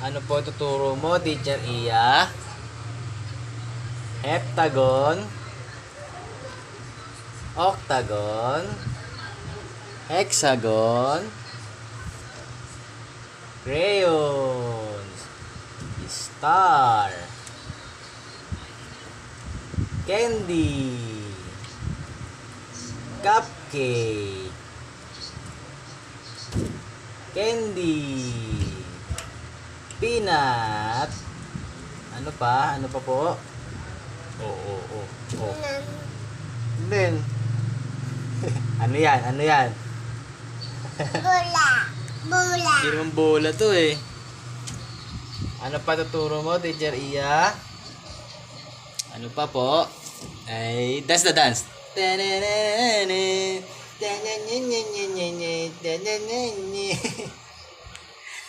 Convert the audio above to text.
Ano po tuturo mo, Teacher Iya? Heptagon, octagon, hexagon, crayons, star, candy, cupcake, candy, peanut, ano pa? Ano pa po? Oo. Then, ano yan? Ano yan? Bola. Bola. Hindi naman bola to eh. Ano pa tuturo mo, Teacher Iya? Ano pa po? Ay, that's the dance.